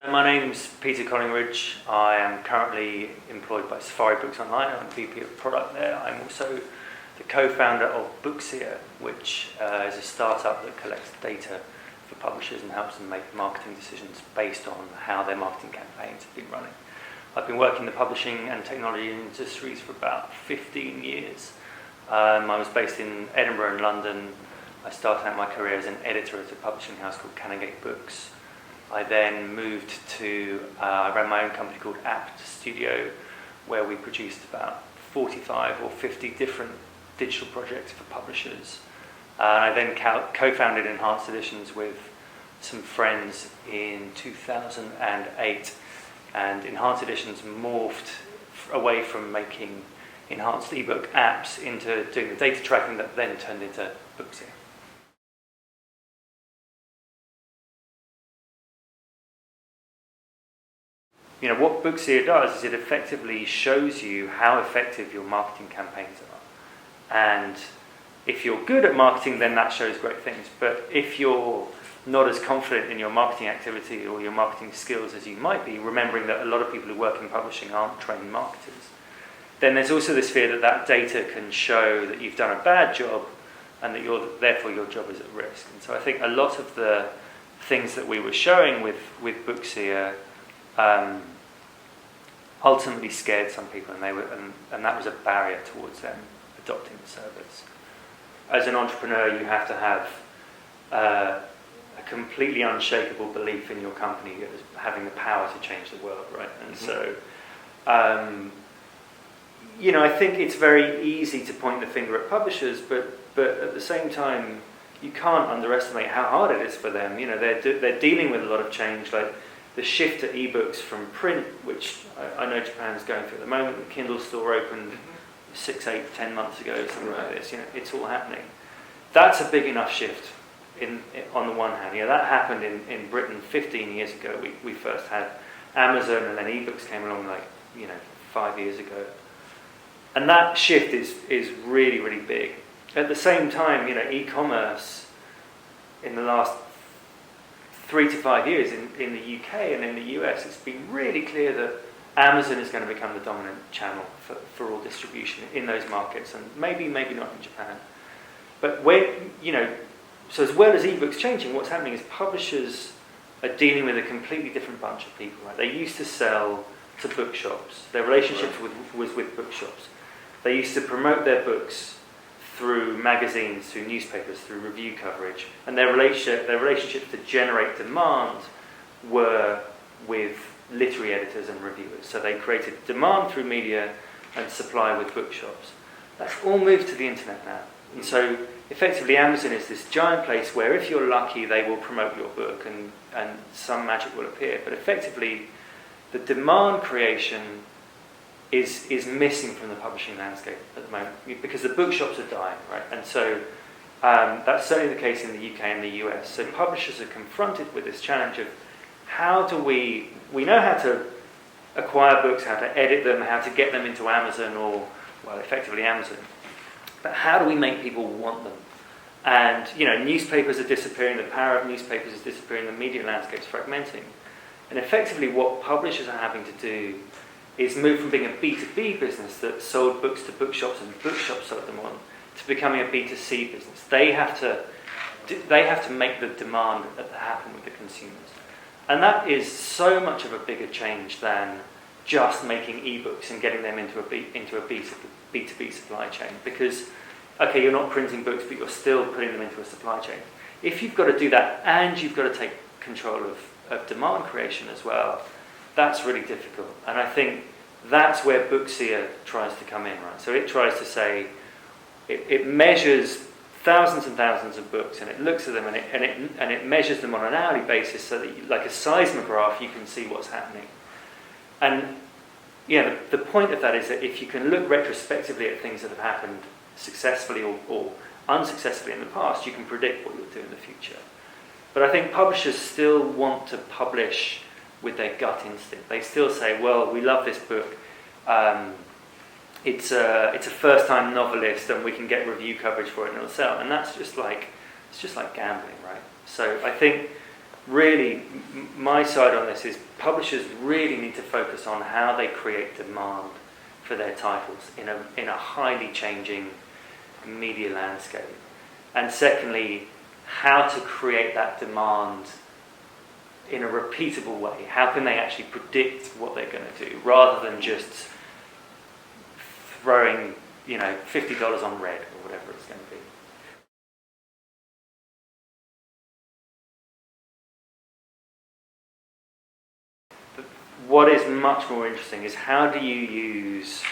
My name's Peter Collingridge. I am currently employed by Safari Books Online. I'm VP of Product there. I'm also the co-founder of Bookseer, which is a startup that collects data for publishers and helps them make marketing decisions based on how their marketing campaigns have been running. I've been working in the publishing and technology industries for about 15 years. I was based in Edinburgh and London. I started out my career as an editor at a publishing house called Canongate Books. I then moved to, I ran my own company called Apt Studio, where we produced about 45 or 50 different digital projects for publishers. I then co-founded Enhanced Editions with some friends in 2008, and Enhanced Editions morphed away from making enhanced ebook apps into doing the data tracking that then turned into Bookseer. What Bookseer does is it effectively shows you how effective your marketing campaigns are. And if you're good at marketing, then that shows great things. But if you're not as confident in your marketing activity or your marketing skills as you might be, remembering that a lot of people who work in publishing aren't trained marketers, then there's also this fear that that data can show that you've done a bad job and that therefore your job is at risk. And so I think a lot of the things that we were showing with Bookseer ultimately scared some people, and that was a barrier towards them adopting the service. As an entrepreneur, you have to have a completely unshakable belief in your company as having the power to change the world, right? And so, I think it's very easy to point the finger at publishers, but at the same time, you can't underestimate how hard it is for them. They're dealing with a lot of change, like the shift to ebooks from print, which I know Japan's going through at the moment. The Kindle store opened 6, 8, 10 months ago, something like this. It's all happening. That's a big enough shift on the one hand. That happened in Britain 15 years ago. We first had Amazon, and then ebooks came along 5 years ago. And that shift is really, really big. At the same time, e-commerce in the last 3 to 5 years in the UK and in the US, it's been really clear that Amazon is going to become the dominant channel for all distribution in those markets, and maybe not in Japan. But so as well as ebooks changing, what's happening is publishers are dealing with a completely different bunch of people. Right? They used to sell to bookshops. Their relationship was with bookshops. They used to promote their books through magazines, through newspapers, through review coverage, and their relationships to generate demand were with literary editors and reviewers. So they created demand through media and supply with bookshops. That's all moved to the internet now. And so effectively Amazon is this giant place where if you're lucky they will promote your book and some magic will appear. But effectively the demand creation is missing from the publishing landscape at the moment because the bookshops are dying, right? And so that's certainly the case in the UK and the US. So publishers are confronted with this challenge of how do we know how to acquire books, how to edit them, how to get them into Amazon or, well, effectively Amazon. But how do we make people want them? And, newspapers are disappearing, the power of newspapers is disappearing, the media landscape's fragmenting. And effectively what publishers are having to do is move from being a B2B business that sold books to bookshops and bookshops sold them on to becoming a B2C business. They have to make the demand happen with the consumers. And that is so much of a bigger change than just making ebooks and getting them into a B2B supply chain. Because, okay, you're not printing books, but you're still putting them into a supply chain. If you've got to do that and you've got to take control of demand creation as well, that's really difficult. And I think that's where Bookseer tries to come in, right? So it tries to say, it measures thousands and thousands of books, and it looks at them and it measures them on an hourly basis so that, like a seismograph, you can see what's happening. And the point of that is that if you can look retrospectively at things that have happened successfully or unsuccessfully in the past, you can predict what you'll do in the future. But I think publishers still want to publish with their gut instinct. They still say, well, we love this book. It's a first-time novelist, and we can get review coverage for it, and it'll sell. And that's just like gambling, right? So I think really, my side on this is publishers really need to focus on how they create demand for their titles in a highly changing media landscape. And secondly, how to create that demand in a repeatable way. How can they actually predict what they're going to do, rather than just throwing, $50 on red or whatever it's going to be. But what is much more interesting is how do you use,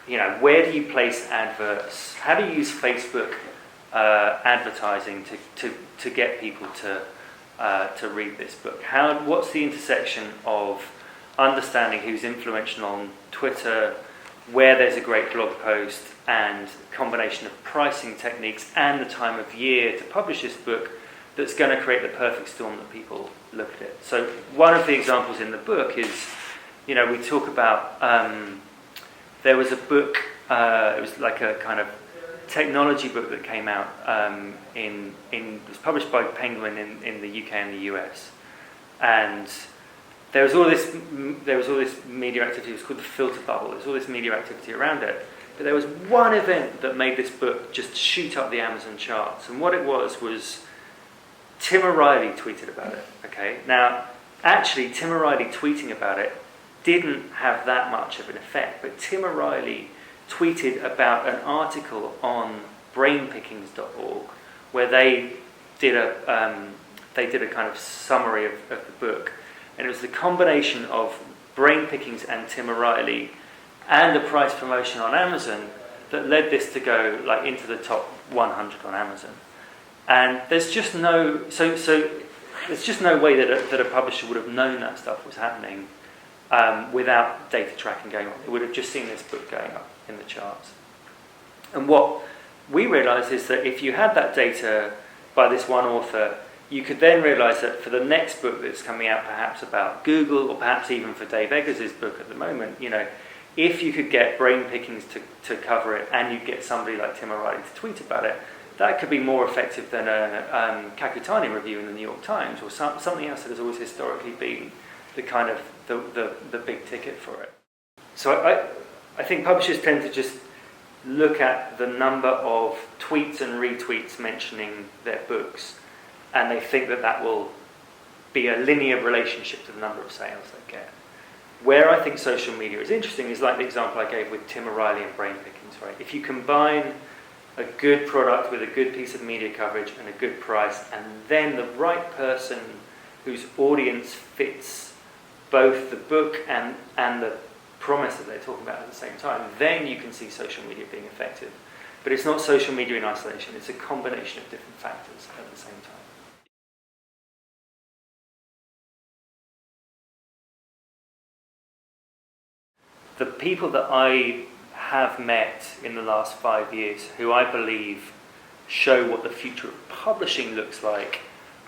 where do you place adverts? How do you use Facebook advertising to get people to read this book? What's the intersection of understanding who's influential on Twitter, where there's a great blog post, and combination of pricing techniques and the time of year to publish this book that's going to create the perfect storm that people look at it. So one of the examples in the book is, we talk about, there was a book, it was like a kind of technology book that came out it was published by Penguin in the UK and the US, and there was all this media activity. It was called the filter bubble. There was all this media activity around it, but there was one event that made this book just shoot up the Amazon charts, and what it was Tim O'Reilly tweeted about it. Okay, now actually Tim O'Reilly tweeting about it didn't have that much of an effect, but Tim O'Reilly tweeted about an article on brainpickings.org where they did a kind of summary of the book, and it was the combination of Brain Pickings and Tim O'Reilly and the price promotion on Amazon that led this to go into the top 100 on Amazon. And there's just no there's just no way that a publisher would have known that stuff was happening without data tracking going on. They would have just seen this book going up in the charts. And what we realised is that if you had that data by this one author, you could then realise that for the next book that's coming out, perhaps about Google, or perhaps even for Dave Eggers' book at the moment, if you could get Brain Pickings to cover it, and you get somebody like Tim O'Reilly to tweet about it, that could be more effective than a Kakutani review in the New York Times, or something else that has always historically been the kind of the big ticket for it. So I think publishers tend to just look at the number of tweets and retweets mentioning their books, and they think that will be a linear relationship to the number of sales they get. Where I think social media is interesting is like the example I gave with Tim O'Reilly and Brain Pickings, right? If you combine a good product with a good piece of media coverage and a good price, and then the right person whose audience fits both the book and the promise that they're talking about at the same time, then you can see social media being effective. But it's not social media in isolation, it's a combination of different factors at the same time. The people that I have met in the last 5 years who I believe show what the future of publishing looks like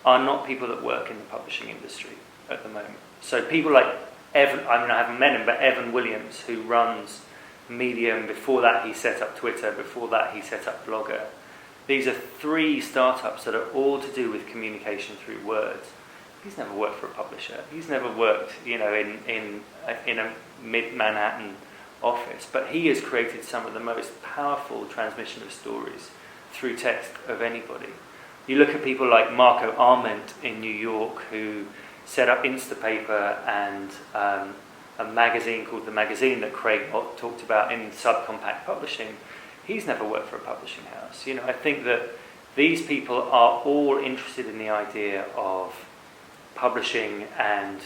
are not people that work in the publishing industry at the moment. So people like Evan, I haven't met him, but Evan Williams, who runs Medium. Before that he set up Twitter, before that he set up Blogger. These are 3 startups that are all to do with communication through words. He's never worked for a publisher. He's never worked, in a mid-Manhattan office, but he has created some of the most powerful transmission of stories through text of anybody. You look at people like Marco Arment in New York, who set up Instapaper and a magazine called The Magazine that Craig talked about in subcompact publishing. He's never worked for a publishing house. I think that these people are all interested in the idea of publishing and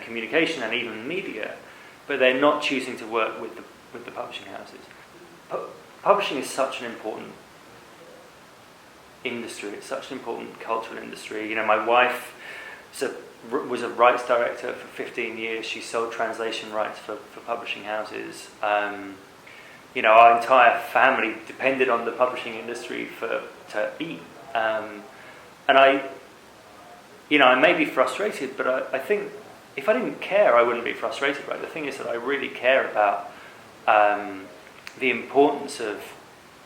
communication and even media, but they're not choosing to work with the publishing houses. Publishing is such an important industry. It's such an important cultural industry. My wife was a rights director for 15 years. She sold translation rights for publishing houses. Our entire family depended on the publishing industry to eat. And I may be frustrated, but I think if I didn't care, I wouldn't be frustrated, right? The thing is that I really care about the importance of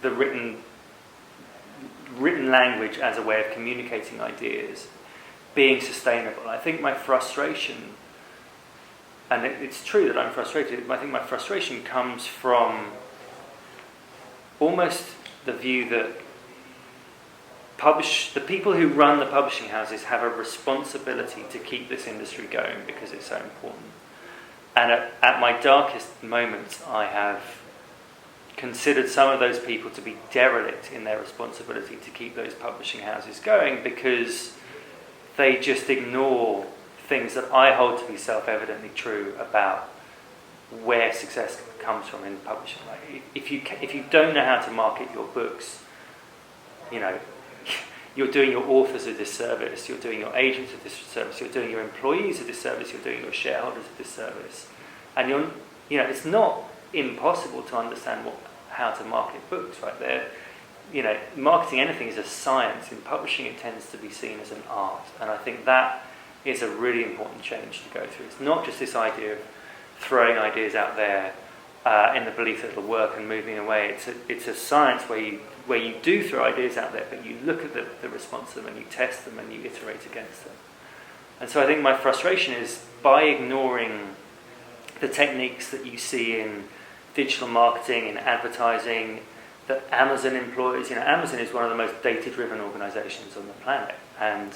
the written language as a way of communicating ideas, being sustainable. I think my frustration, and it's true that I'm frustrated, I think my frustration comes from almost the view that the people who run the publishing houses have a responsibility to keep this industry going because it's so important. And at my darkest moments, I have considered some of those people to be derelict in their responsibility to keep those publishing houses going because they just ignore things that I hold to be self-evidently true about where success comes from in publishing. Like if you don't know how to market your books, you're doing your authors a disservice, you're doing your agents a disservice, you're doing your employees a disservice, you're doing your shareholders a disservice. And it's not impossible to understand how to market books, right? Marketing anything is a science. In publishing, it tends to be seen as an art. And I think that is a really important change to go through. It's not just this idea of throwing ideas out there in the belief that it'll work and moving away. It's a science where you do throw ideas out there, but you look at the response to them and you test them and you iterate against them. And so I think my frustration is by ignoring the techniques that you see in digital marketing, in advertising, that Amazon employs. Amazon is one of the most data-driven organizations on the planet. And,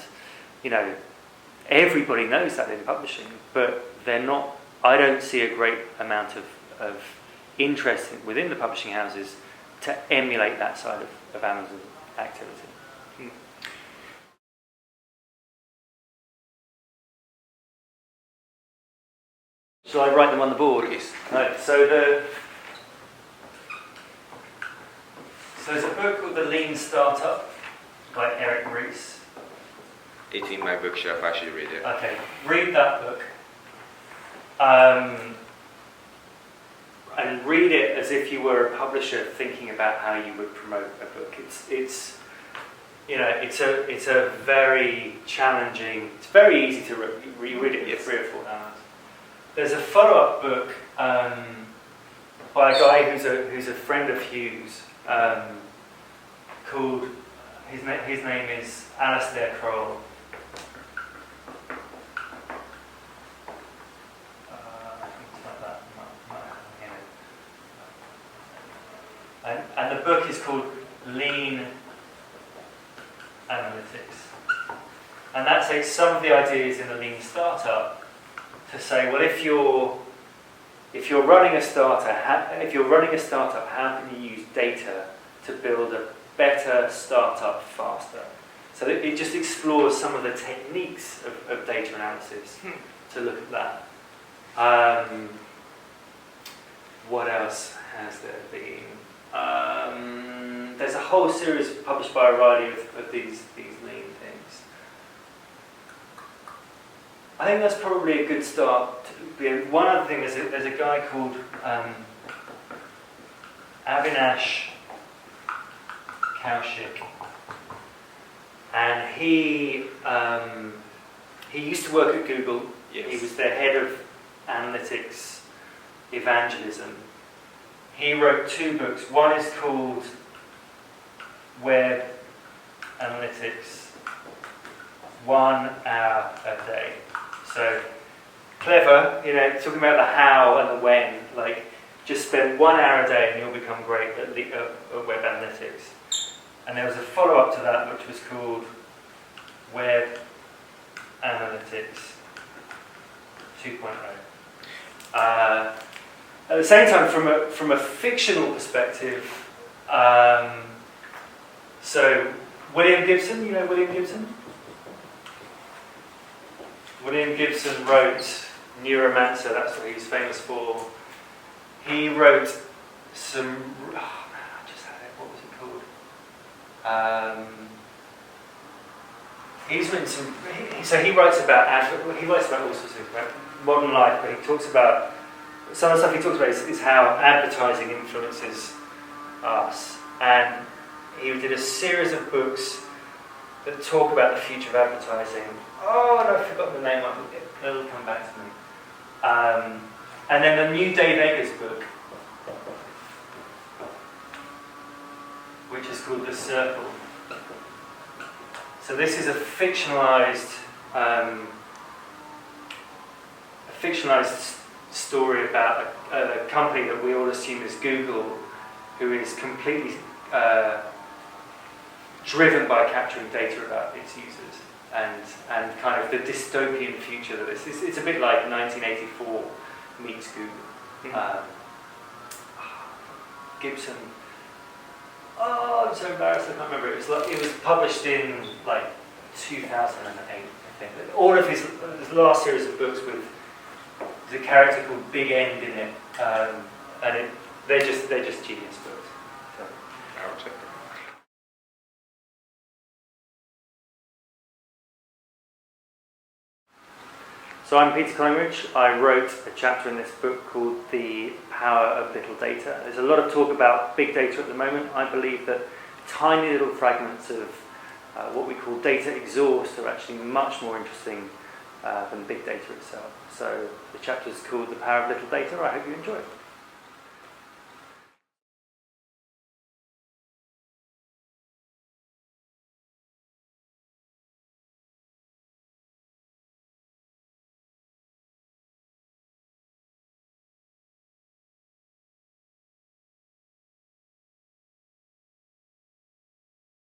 everybody knows that in publishing, but they're not. I don't see a great amount of interest within the publishing houses to emulate that side of Amazon activity. Shall I write them on the board? Yes. Right, so there's a book called The Lean Startup by Eric Ries. It's in my bookshelf, I should read it. Okay, read that book. And read it as if you were a publisher thinking about how you would promote a book. It's a very challenging. It's very easy to reread it in 3 or 4 hours. There's a follow-up book by a guy who's a friend of Hugh's called his name is Alastair Crowell. And the book is called Lean Analytics. And that takes some of the ideas in the Lean Startup to say, well, if you're running a startup, how can you use data to build a better startup faster? So it just explores some of the techniques of data analysis to look at that. What else has there been? There's a whole series published by O'Reilly of these lean things. I think that's probably a good start. One other thing, there's a guy called Avinash Kaushik, and he used to work at Google. Yes. He was their head of analytics evangelism. He wrote 2 books. One is called Web Analytics, 1 hour a day. So clever, talking about the how and the when. Like, just spend 1 hour a day and you'll become great at web analytics. And there was a follow-up to that which was called Web Analytics 2.0. At the same time, from a fictional perspective, so William Gibson, you know William Gibson? William Gibson wrote Neuromancer, that's what he's famous for. He wrote some, I just had it, what was it called? He's written some, so he writes about all sorts of about modern life, but he talks about, some of the stuff he talks about is how advertising influences us. And he did a series of books that talk about the future of advertising. Oh, no, I've forgotten the name of it. It'll come back to me. And then the new Dave Eggers book, which is called The Circle. So this is a fictionalized a fictionalized story about a company that we all assume is Google, who is completely driven by capturing data about its users, and kind of the dystopian future that it's a bit like 1984 meets Google. Gibson. Oh, I'm so embarrassed. I can't remember. It was published in like 2008, I think. All of his last series of books with there's a character called Big End in it, and they're just genius books. So. I'll check them. So I'm Peter Collingridge. I wrote a chapter in this book called The Power of Little Data. There's a lot of talk about big data at the moment. I believe that tiny little fragments of what we call data exhaust are actually much more interesting than big data itself. So the chapter is called The Power of Little Data. I hope you enjoy it.